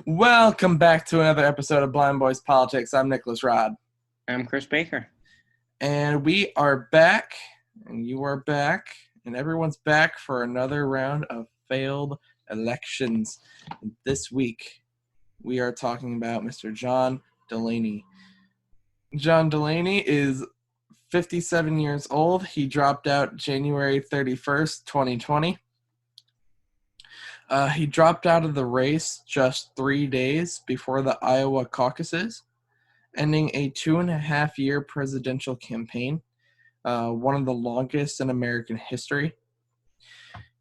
Welcome back to another episode of Blind Boys Politics. I'm Nicholas Rod. I'm Chris Baker. And we are back, and you are back, and everyone's back for another round of failed elections. And this week, we are talking about Mr. John Delaney. John Delaney is 57 years old. He dropped out January 31st, 2020. He dropped out of the race just 3 days before the Iowa caucuses, ending a 2.5-year presidential campaign, one of the longest in American history.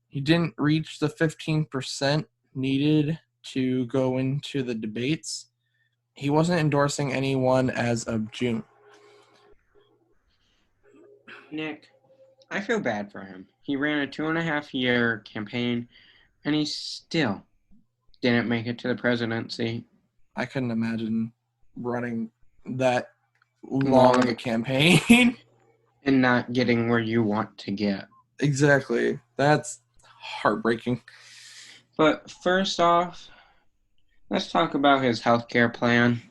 He didn't reach the 15% needed to go into the debates. He wasn't endorsing anyone as of June. Nick, I feel bad for him. He ran a 2.5-year campaign, and he still didn't make it to the presidency. I couldn't imagine running that long of a campaign. And not getting where you want to get. Exactly. That's heartbreaking. But first off, let's talk about his healthcare plan.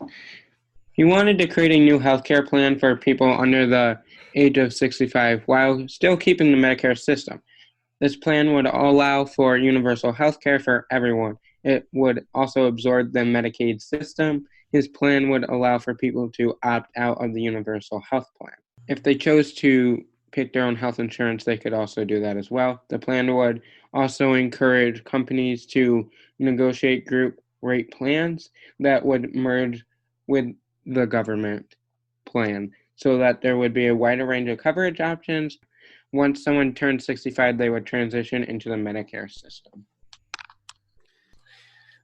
He wanted to create a new healthcare plan for people under the age of 65 while still keeping the Medicare system. This plan would allow for universal health care for everyone. It would also absorb the Medicaid system. His plan would allow for people to opt out of the universal health plan. If they chose to pick their own health insurance, they could also do that as well. The plan would also encourage companies to negotiate group rate plans that would merge with the government plan so that there would be a wider range of coverage options. Once someone turned 65, they would transition into the Medicare system.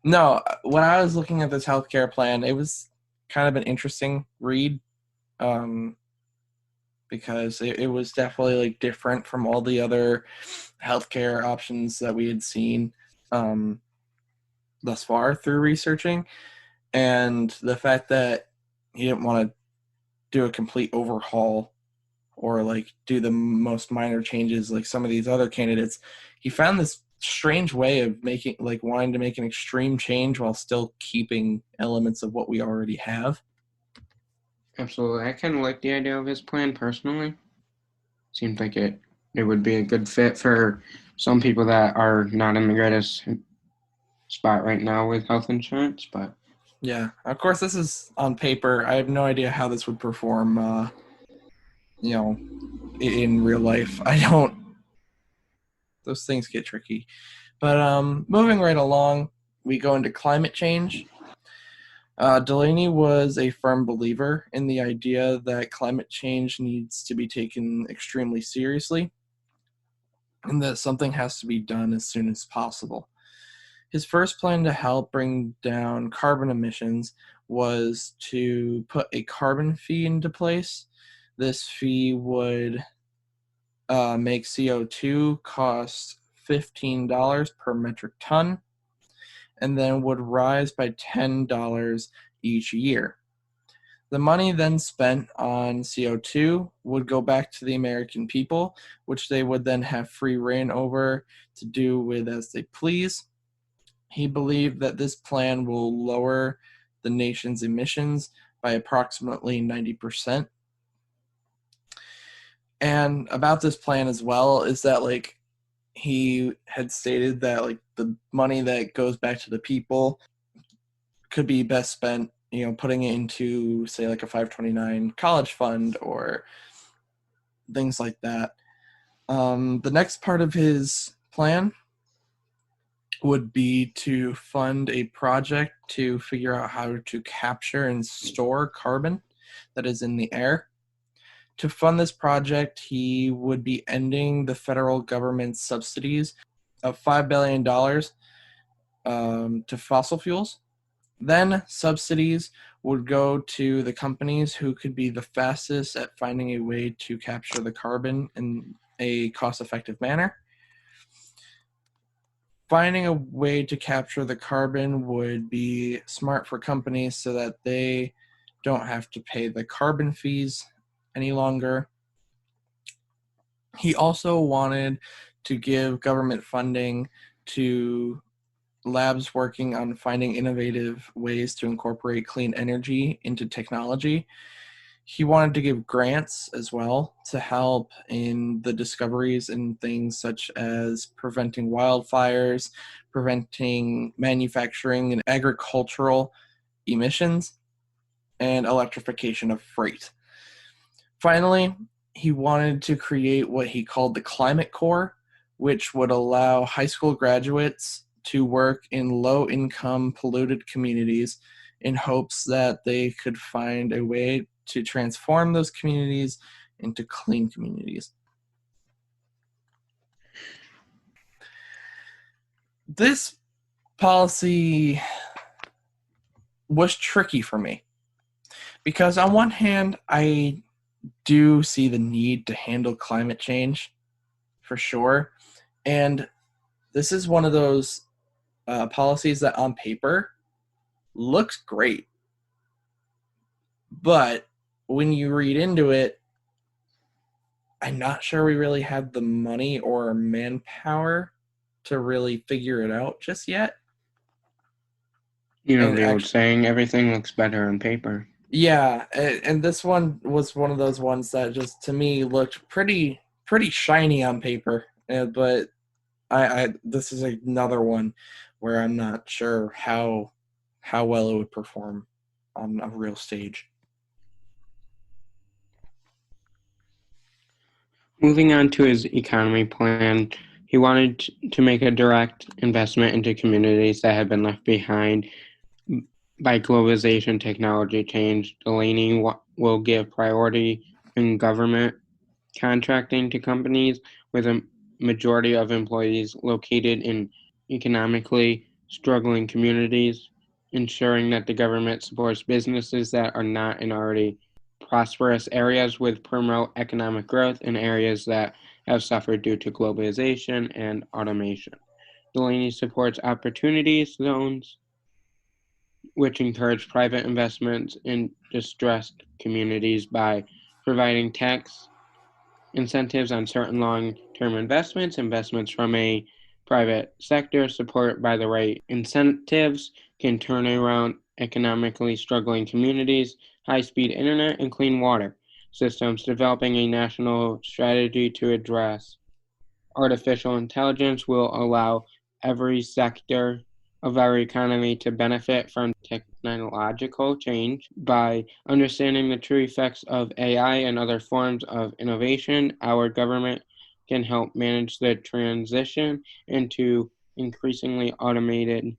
No, when I was looking at this healthcare plan, it was kind of an interesting read, because it was definitely like different from all the other healthcare options that we had seen thus far through researching, and the fact that he didn't want to do a complete overhaul or like do the most minor changes like some of these other candidates. He found this strange way of wanting to make an extreme change while still keeping elements of what we already have. Absolutely. I kind of like the idea of his plan personally. Seems like it would be a good fit for some people that are not in the greatest spot right now with health insurance, but yeah, of course this is on paper. I have no idea how this would perform in real life. Those things get tricky. But moving right along, we go into climate change. Delaney was a firm believer in the idea that climate change needs to be taken extremely seriously and that something has to be done as soon as possible. His first plan to help bring down carbon emissions was to put a carbon fee into place. This fee would make CO2 cost $15 per metric ton, and then would rise by $10 each year. The money then spent on CO2 would go back to the American people, which they would then have free reign over to do with as they please. He believed that this plan will lower the nation's emissions by approximately 90%. And about this plan as well is that like he had stated that like the money that goes back to the people could be best spent, putting it into say like a 529 college fund or things like that. The next part of his plan would be to fund a project to figure out how to capture and store carbon that is in the air. To fund this project, he would be ending the federal government's subsidies of $5 billion to fossil fuels. Then subsidies would go to the companies who could be the fastest at finding a way to capture the carbon in a cost-effective manner. Finding a way to capture the carbon would be smart for companies so that they don't have to pay the carbon fees any longer. He also wanted to give government funding to labs working on finding innovative ways to incorporate clean energy into technology. He wanted to give grants as well to help in the discoveries in things such as preventing wildfires, preventing manufacturing and agricultural emissions, and electrification of freight. Finally, he wanted to create what he called the Climate Corps, which would allow high school graduates to work in low income polluted communities in hopes that they could find a way to transform those communities into clean communities. This policy was tricky for me because, on one hand, I do see the need to handle climate change for sure. And this is one of those policies that on paper looks great. But when you read into it, I'm not sure we really have the money or manpower to really figure it out just yet. You know And the old actually, saying, everything looks better on paper. yeah, and this one was one of those ones that just to me looked pretty shiny on paper. But I this is another one where I'm not sure how well it would perform on a real stage. Moving on to his economy plan, he wanted to make a direct investment into communities that have been left behind by globalization, technology change. Delaney will give priority in government contracting to companies with a majority of employees located in economically struggling communities, ensuring that the government supports businesses that are not in already prosperous areas with promote economic growth in areas that have suffered due to globalization and automation. Delaney supports opportunity zones, which encourage private investments in distressed communities by providing tax incentives on certain long-term investments, investments from a private sector, support by the right incentives can turn around economically struggling communities, high-speed internet, and clean water systems, developing a national strategy to address artificial intelligence will allow every sector of our economy to benefit from technological change. By understanding the true effects of AI and other forms of innovation, our government can help manage the transition into increasingly automated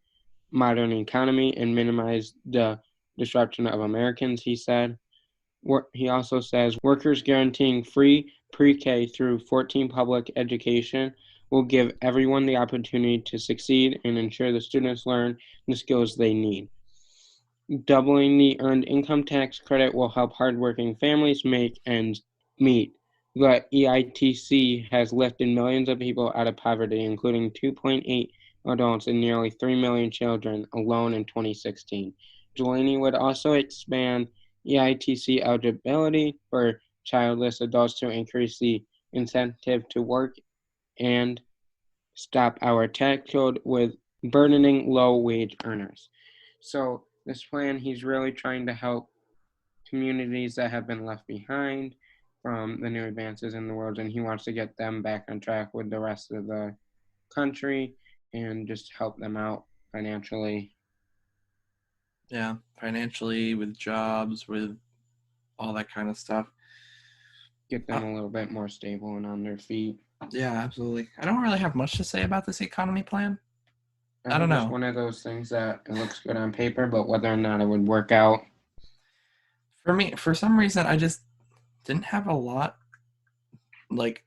modern economy and minimize the disruption of Americans, he said. He also says workers guaranteeing free pre-K through 14 public education will give everyone the opportunity to succeed and ensure the students learn the skills they need. Doubling the earned income tax credit will help hardworking families make ends meet. The EITC has lifted millions of people out of poverty, including 2.8 adults and nearly 3 million children alone in 2016. Delaney would also expand EITC eligibility for childless adults to increase the incentive to work and stop our tax code with burdening low-wage earners. So this plan, he's really trying to help communities that have been left behind from the new advances in the world, and he wants to get them back on track with the rest of the country and just help them out financially. Yeah, financially, with jobs, with all that kind of stuff. Get them a little bit more stable and on their feet. Yeah, absolutely. I don't really have much to say about this economy plan. I I don't think it's know. one of those things that it looks good on paper, but whether or not it would work out. For me, for some reason, I just didn't have a lot, like,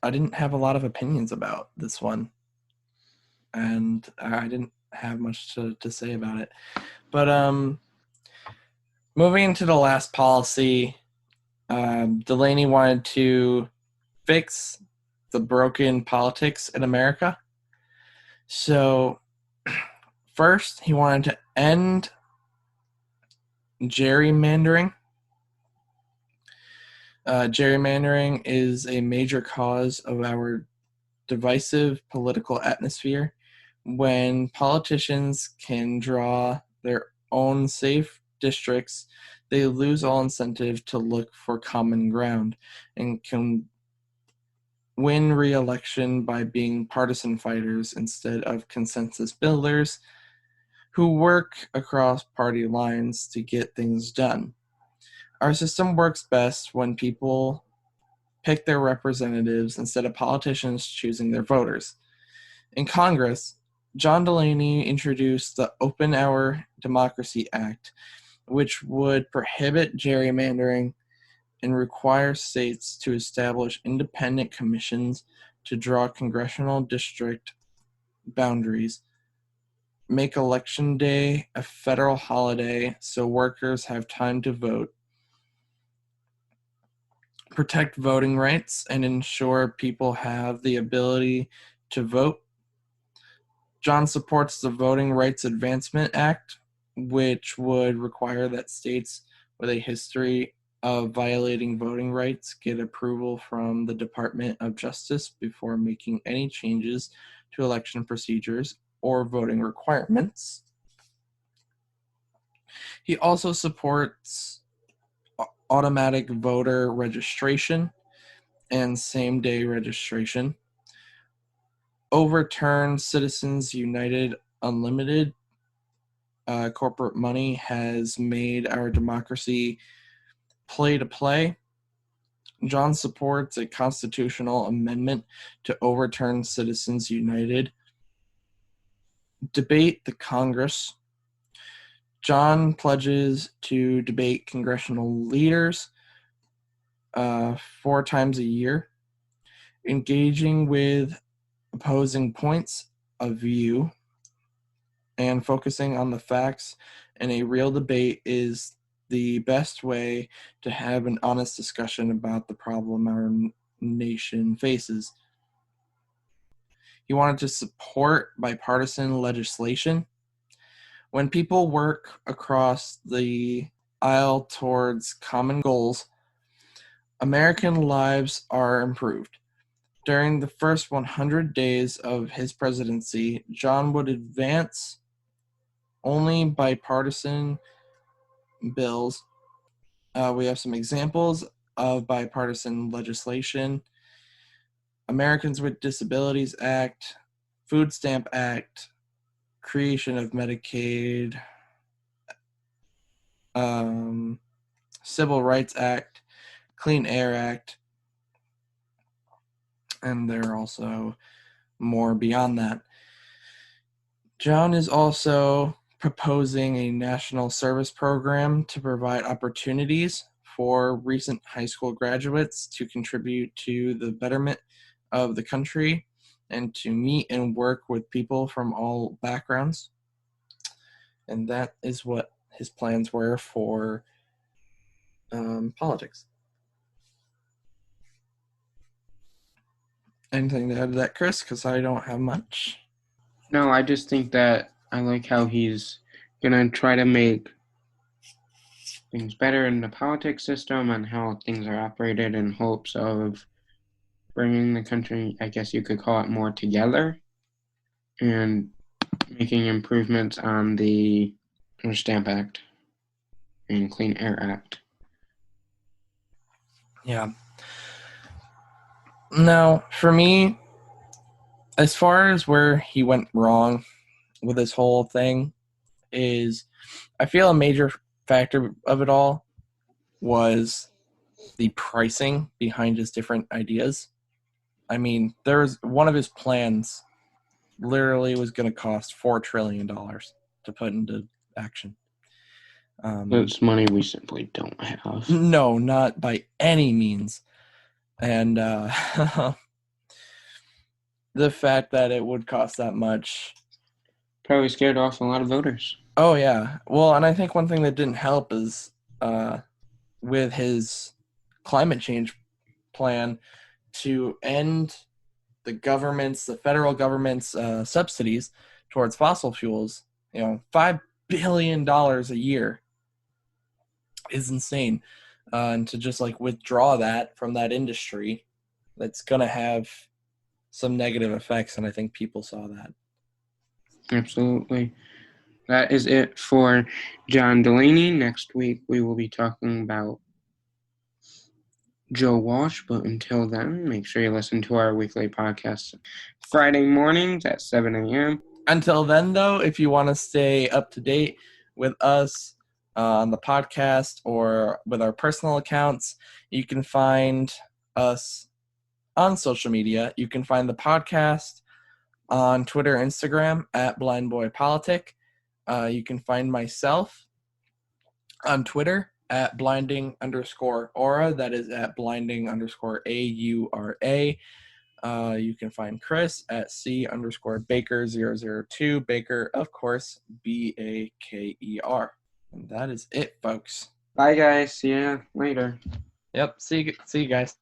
I didn't have a lot of opinions about this one. And I didn't have much to say about it. But moving into the last policy, Delaney wanted to fix the broken politics in America. So, first, he wanted to end gerrymandering. Gerrymandering is a major cause of our divisive political atmosphere, When politicians can draw their own safe districts, they lose all incentive to look for common ground and can win re-election by being partisan fighters instead of consensus builders who work across party lines to get things done. Our system works best when people pick their representatives instead of politicians choosing their voters. In Congress, John Delaney introduced the Open Hour Democracy Act, which would prohibit gerrymandering and require states to establish independent commissions to draw congressional district boundaries, make Election Day a federal holiday so workers have time to vote, protect voting rights, and ensure people have the ability to vote. John supports the Voting Rights Advancement Act, which would require that states with a history of violating voting rights get approval from the Department of Justice before making any changes to election procedures or voting requirements. He also supports automatic voter registration and same-day registration, overturn Citizens United Unlimited. Corporate money has made our democracy play to play. John supports a constitutional amendment to overturn Citizens United. Debate the Congress. John pledges to debate congressional leaders 4 times a year, engaging with opposing points of view and focusing on the facts in a real debate is the best way to have an honest discussion about the problem our nation faces. He wanted to support bipartisan legislation. When people work across the aisle towards common goals, American lives are improved. During the first 100 days of his presidency, John would advance only bipartisan bills. We have some examples of bipartisan legislation: Americans with Disabilities Act, Food Stamp Act, creation of Medicaid, Civil Rights Act, Clean Air Act, and there are also more beyond that. John is also proposing a national service program to provide opportunities for recent high school graduates to contribute to the betterment of the country and to meet and work with people from all backgrounds. And that is what his plans were for politics. Anything to add to that, Chris? Because I don't have much. No, I just think that I like how he's gonna try to make things better in the politics system and how things are operated in hopes of bringing the country, I guess you could call it, more together and making improvements on the Stamp Act and Clean Air Act. Yeah. Now, for me, as far as where he went wrong with this whole thing is, I feel a major factor of it all was the pricing behind his different ideas. I mean, there was one of his plans literally was going to cost $4 trillion to put into action. That's money we simply don't have. No, not by any means. And the fact that it would cost that much probably scared off a lot of voters. Oh, yeah. Well, and I think one thing that didn't help is with his climate change plan to end the federal government's subsidies towards fossil fuels. $5 billion a year is insane. And to just withdraw that from that industry, that's going to have some negative effects. And I think people saw that. Absolutely. That is it for John Delaney. Next week, we will be talking about Joe Walsh. But until then, make sure you listen to our weekly podcast Friday mornings at 7 a.m. Until then, though, if you want to stay up to date with us on the podcast or with our personal accounts, you can find us on social media. You can find the podcast on Twitter, Instagram at BlindBoyPolitic. You can find myself on Twitter at blinding_aura. That is at blinding_AURA. You can find Chris at C_Baker002. Baker, of course, BAKER. And that is it, folks. Bye, guys. See you later. Yep. See you guys.